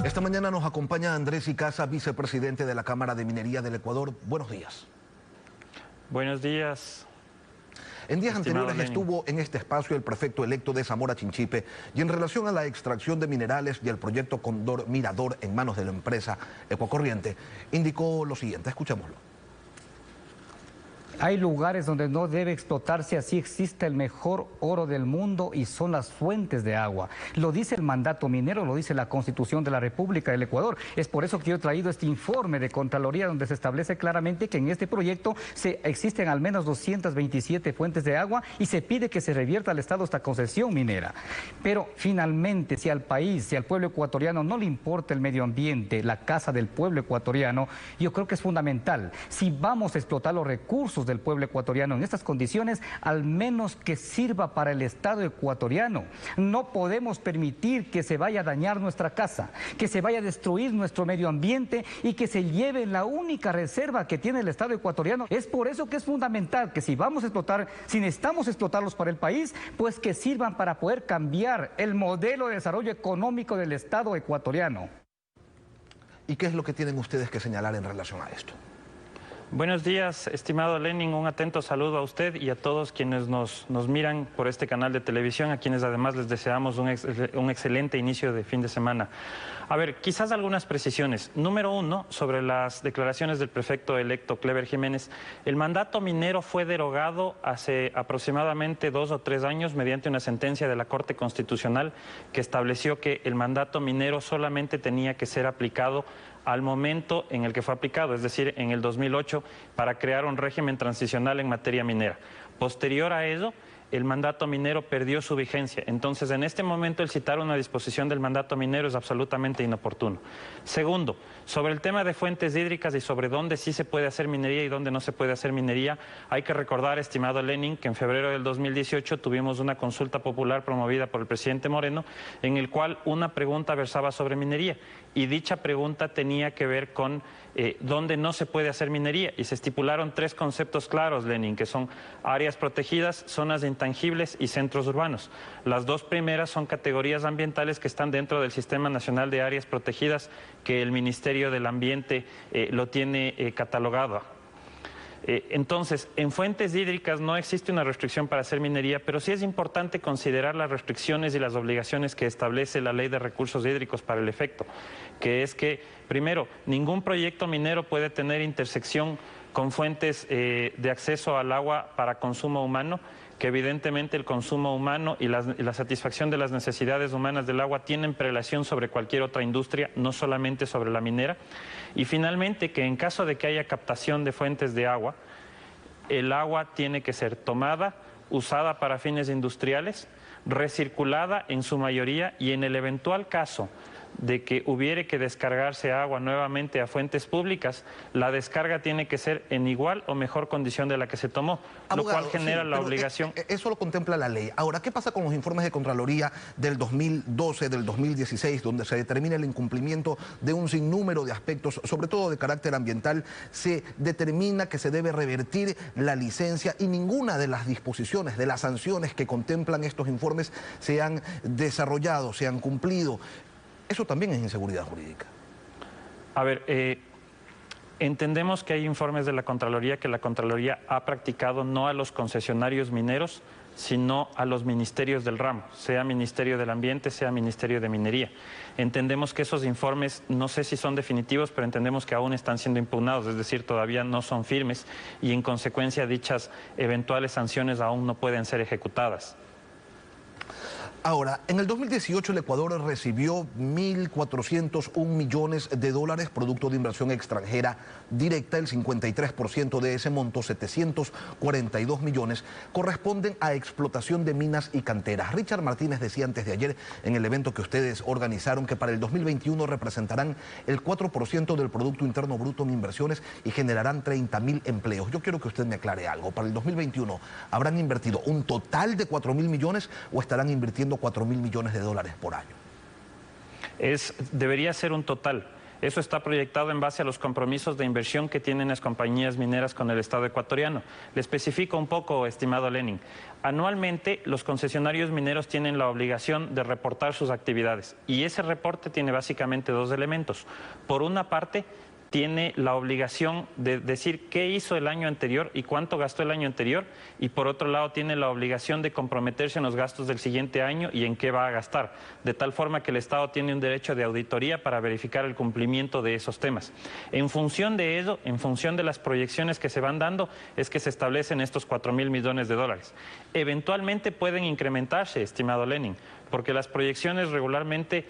Esta mañana nos acompaña Andrés Icaza, vicepresidente de la Cámara de Minería del Ecuador. Buenos días. Buenos días. En días Estimado anteriores Lenin, estuvo en este espacio el prefecto electo de Zamora Chinchipe y en relación a la extracción de minerales y el proyecto Cóndor Mirador en manos de la empresa Ecocorriente, indicó lo siguiente, escuchémoslo. Hay lugares donde no debe explotarse, así existe el mejor oro del mundo y son las fuentes de agua. Lo dice el mandato minero, lo dice la Constitución de la República del Ecuador. Es por eso que yo he traído este informe de Contraloría donde se establece claramente que en este proyecto existen al menos 227 fuentes de agua y se pide que se revierta al Estado esta concesión minera. Pero finalmente, si al país, si al pueblo ecuatoriano no le importa el medio ambiente, la casa del pueblo ecuatoriano, yo creo que es fundamental. Si vamos a explotar los recursos del pueblo ecuatoriano en estas condiciones, al menos que sirva para el Estado ecuatoriano. No podemos permitir que se vaya a dañar nuestra casa, que se vaya a destruir nuestro medio ambiente y que se lleve la única reserva que tiene el Estado ecuatoriano. Es por eso que es fundamental que si vamos a explotar, si necesitamos explotarlos para el país, pues que sirvan para poder cambiar el modelo de desarrollo económico del Estado ecuatoriano. ¿Y qué es lo que tienen ustedes que señalar en relación a esto? Buenos días, estimado Lenin. Un atento saludo a usted y a todos quienes nos miran por este canal de televisión, a quienes además les deseamos un excelente inicio de fin de semana. A ver, quizás algunas precisiones. Número uno, sobre las declaraciones del prefecto electo Cleber Jiménez. El mandato minero fue derogado hace aproximadamente 2 o 3 años mediante una sentencia de la Corte Constitucional que estableció que el mandato minero solamente tenía que ser aplicado al momento en el que fue aplicado, es decir, en el 2008, para crear un régimen transicional en materia minera. Posterior a ello, el mandato minero perdió su vigencia. Entonces, en este momento, el citar una disposición del mandato minero es absolutamente inoportuno. Segundo, sobre el tema de fuentes hídricas y sobre dónde sí se puede hacer minería y dónde no se puede hacer minería, hay que recordar, estimado Lenin, que en febrero del 2018 tuvimos una consulta popular promovida por el presidente Moreno, en el cual una pregunta versaba sobre minería, y dicha pregunta tenía que ver con dónde no se puede hacer minería, y se estipularon 3 conceptos claros, Lenin, que son áreas protegidas, zonas de intangibles y centros urbanos. Las 2 primeras son categorías ambientales que están dentro del Sistema Nacional de Áreas Protegidas, que el Ministerio del Ambiente lo tiene catalogado. Entonces, en fuentes hídricas no existe una restricción para hacer minería, pero sí es importante considerar las restricciones y las obligaciones que establece la Ley de Recursos Hídricos para el efecto, que es que, primero, ningún proyecto minero puede tener intersección con fuentes de acceso al agua para consumo humano, que evidentemente el consumo humano y la satisfacción de las necesidades humanas del agua tienen prelación sobre cualquier otra industria, no solamente sobre la minera. Y finalmente, que en caso de que haya captación de fuentes de agua, el agua tiene que ser tomada, usada para fines industriales, recirculada en su mayoría, y en el eventual caso de que hubiere que descargarse agua nuevamente a fuentes públicas, la descarga tiene que ser en igual o mejor condición de la que se tomó, Abogado, lo cual genera sí, la obligación. Eso lo contempla la ley. Ahora, ¿qué pasa con los informes de Contraloría del 2012, del 2016, donde se determina el incumplimiento de un sinnúmero de aspectos, sobre todo de carácter ambiental? Se determina que se debe revertir la licencia y ninguna de las disposiciones, de las sanciones que contemplan estos informes se han desarrollado, se han cumplido. Eso también es inseguridad jurídica. A ver, entendemos que hay informes de la Contraloría que la Contraloría ha practicado no a los concesionarios mineros, sino a los ministerios del ramo, sea Ministerio del Ambiente, sea Ministerio de Minería. Entendemos que esos informes, no sé si son definitivos, pero entendemos que aún están siendo impugnados, es decir, todavía no son firmes y en consecuencia dichas eventuales sanciones aún no pueden ser ejecutadas. Ahora, en el 2018 el Ecuador recibió 1.401 millones de dólares producto de inversión extranjera directa. El 53% de ese monto, 742 millones, corresponden a explotación de minas y canteras. Richard Martínez decía antes de ayer en el evento que ustedes organizaron que para el 2021 representarán el 4% del Producto Interno Bruto en inversiones y generarán 30.000 empleos. Yo quiero que usted me aclare algo. Para el 2021, ¿habrán invertido un total de 4.000 millones o estarán invirtiendo 4.000 millones de dólares por año? Debería ser un total. Eso está proyectado en base a los compromisos de inversión que tienen las compañías mineras con el Estado ecuatoriano. Le especifico un poco, estimado Lenin. Anualmente, los concesionarios mineros tienen la obligación de reportar sus actividades y ese reporte tiene básicamente dos elementos. Por una parte, tiene la obligación de decir qué hizo el año anterior y cuánto gastó el año anterior, y por otro lado tiene la obligación de comprometerse en los gastos del siguiente año y en qué va a gastar, de tal forma que el Estado tiene un derecho de auditoría para verificar el cumplimiento de esos temas. En función de ello, en función de las proyecciones que se van dando, es que se establecen estos 4.000 millones de dólares. Eventualmente pueden incrementarse, estimado Lenin, porque las proyecciones regularmente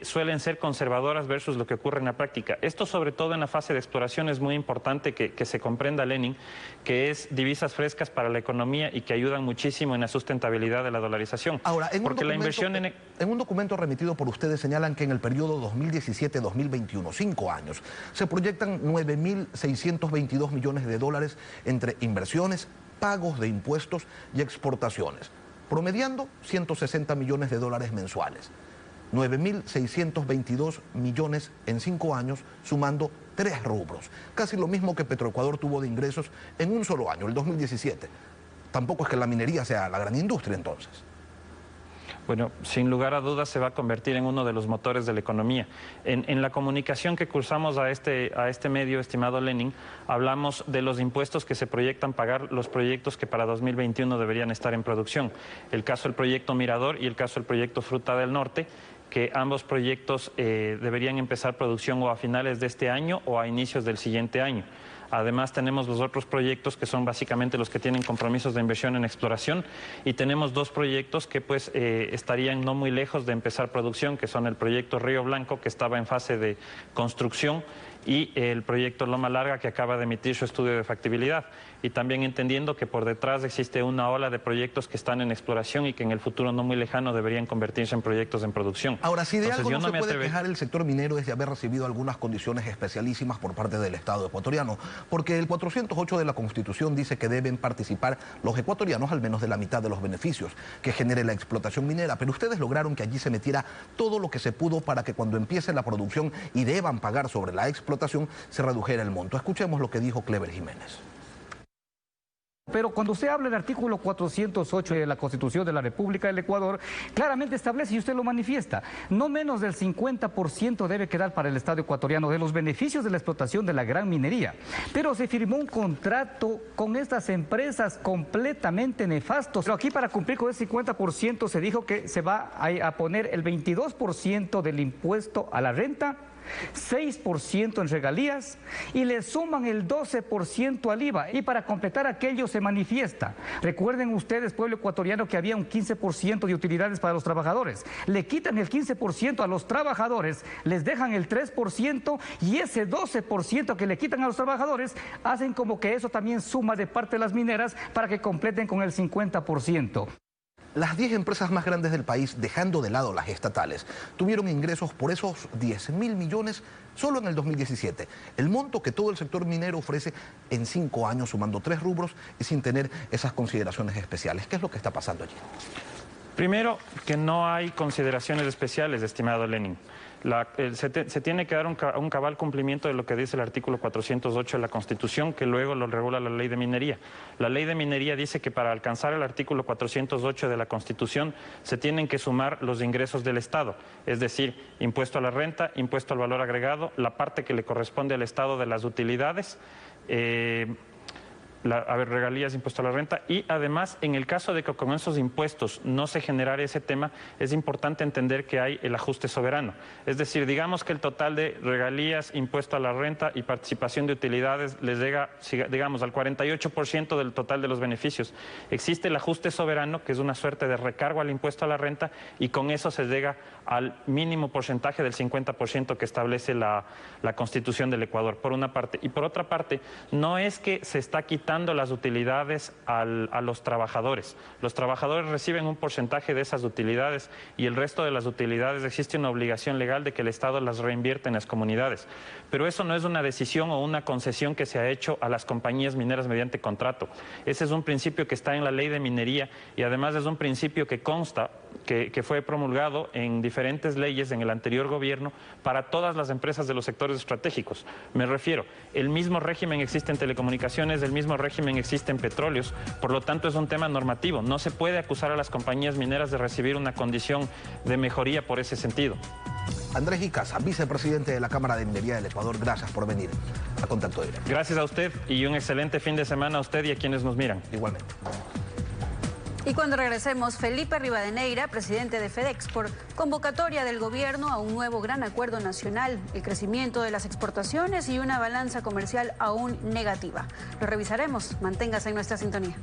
suelen ser conservadoras versus lo que ocurre en la práctica. Esto, sobre todo en la fase de exploración, es muy importante que se comprenda, Lenin, que es divisas frescas para la economía y que ayudan muchísimo en la sustentabilidad de la dolarización. Ahora, en un documento remitido por ustedes señalan que en el periodo 2017-2021, 5 años, se proyectan 9.622 millones de dólares entre inversiones, pagos de impuestos y exportaciones, promediando 160 millones de dólares mensuales. 9.622 millones en 5 años, sumando 3 rubros. Casi lo mismo que Petroecuador tuvo de ingresos en un solo año, el 2017. Tampoco es que la minería sea la gran industria entonces. Bueno, sin lugar a dudas se va a convertir en uno de los motores de la economía. En la comunicación que cursamos a este medio, estimado Lenin, hablamos de los impuestos que se proyectan pagar los proyectos que para 2021 deberían estar en producción. El caso del proyecto Mirador y el caso del proyecto Fruta del Norte, que ambos proyectos deberían empezar producción o a finales de este año o a inicios del siguiente año. Además tenemos los otros proyectos que son básicamente los que tienen compromisos de inversión en exploración, y tenemos 2 proyectos que pues estarían no muy lejos de empezar producción, que son el proyecto Río Blanco, que estaba en fase de construcción, y el proyecto Loma Larga, que acaba de emitir su estudio de factibilidad. Y también entendiendo que por detrás existe una ola de proyectos que están en exploración y que en el futuro no muy lejano deberían convertirse en proyectos en producción. Ahora, si de algo no se puede quejar el sector minero es de haber recibido algunas condiciones especialísimas por parte del Estado ecuatoriano, porque el 408 de la Constitución dice que deben participar los ecuatorianos al menos de la mitad de los beneficios que genere la explotación minera, pero ustedes lograron que allí se metiera todo lo que se pudo para que cuando empiece la producción y deban pagar sobre la explotación se redujera el monto. Escuchemos lo que dijo Clever Jiménez. Pero cuando usted habla del artículo 408 de la Constitución de la República del Ecuador, claramente establece, y usted lo manifiesta, no menos del 50% debe quedar para el Estado ecuatoriano de los beneficios de la explotación de la gran minería. Pero se firmó un contrato con estas empresas completamente nefastos. Pero aquí, para cumplir con ese 50%, se dijo que se va a poner el 22% del impuesto a la renta, 6% en regalías y le suman el 12% al IVA, y para completar aquello se manifiesta. Recuerden ustedes, pueblo ecuatoriano, que había un 15% de utilidades para los trabajadores. Le quitan el 15% a los trabajadores, les dejan el 3%, y ese 12% que le quitan a los trabajadores hacen como que eso también suma de parte de las mineras para que completen con el 50%. Las 10 empresas más grandes del país, dejando de lado las estatales, tuvieron ingresos por esos 10.000 millones solo en el 2017. El monto que todo el sector minero ofrece en 5 años, sumando 3 rubros y sin tener esas consideraciones especiales. ¿Qué es lo que está pasando allí? Primero, que no hay consideraciones especiales, estimado Lenin. Se tiene que dar un cabal cumplimiento de lo que dice el artículo 408 de la Constitución, que luego lo regula la Ley de Minería. La Ley de Minería dice que para alcanzar el artículo 408 de la Constitución se tienen que sumar los ingresos del Estado, es decir, impuesto a la renta, impuesto al valor agregado, la parte que le corresponde al Estado de las utilidades, regalías, impuesto a la renta, y además, en el caso de que con esos impuestos no se generara ese tema, es importante entender que hay el ajuste soberano. Es decir, digamos que el total de regalías, impuesto a la renta y participación de utilidades les llega, digamos, al 48% del total de los beneficios. Existe el ajuste soberano, que es una suerte de recargo al impuesto a la renta, y con eso se llega al mínimo porcentaje del 50% que establece la Constitución del Ecuador, por una parte. Y por otra parte, no es que se está quitando las utilidades a los trabajadores. Los trabajadores reciben un porcentaje de esas utilidades, y el resto de las utilidades existe una obligación legal de que el Estado las reinvierte en las comunidades. Pero eso no es una decisión o una concesión que se ha hecho a las compañías mineras mediante contrato. Ese es un principio que está en la Ley de Minería, y además es un principio que consta que fue promulgado en diferentes leyes en el anterior gobierno para todas las empresas de los sectores estratégicos. Me refiero, el mismo régimen existe en telecomunicaciones, el mismo régimen existe en petróleos, por lo tanto es un tema normativo. No se puede acusar a las compañías mineras de recibir una condición de mejoría por ese sentido. Andrés Icaza, vicepresidente de la Cámara de Minería del Ecuador, gracias por venir a Contacto Directo. Gracias a usted y un excelente fin de semana a usted y a quienes nos miran. Igualmente. Y cuando regresemos, Felipe Rivadeneira, presidente de FedExport, convocatoria del gobierno a un nuevo gran acuerdo nacional, el crecimiento de las exportaciones y una balanza comercial aún negativa. Lo revisaremos. Manténgase en nuestra sintonía.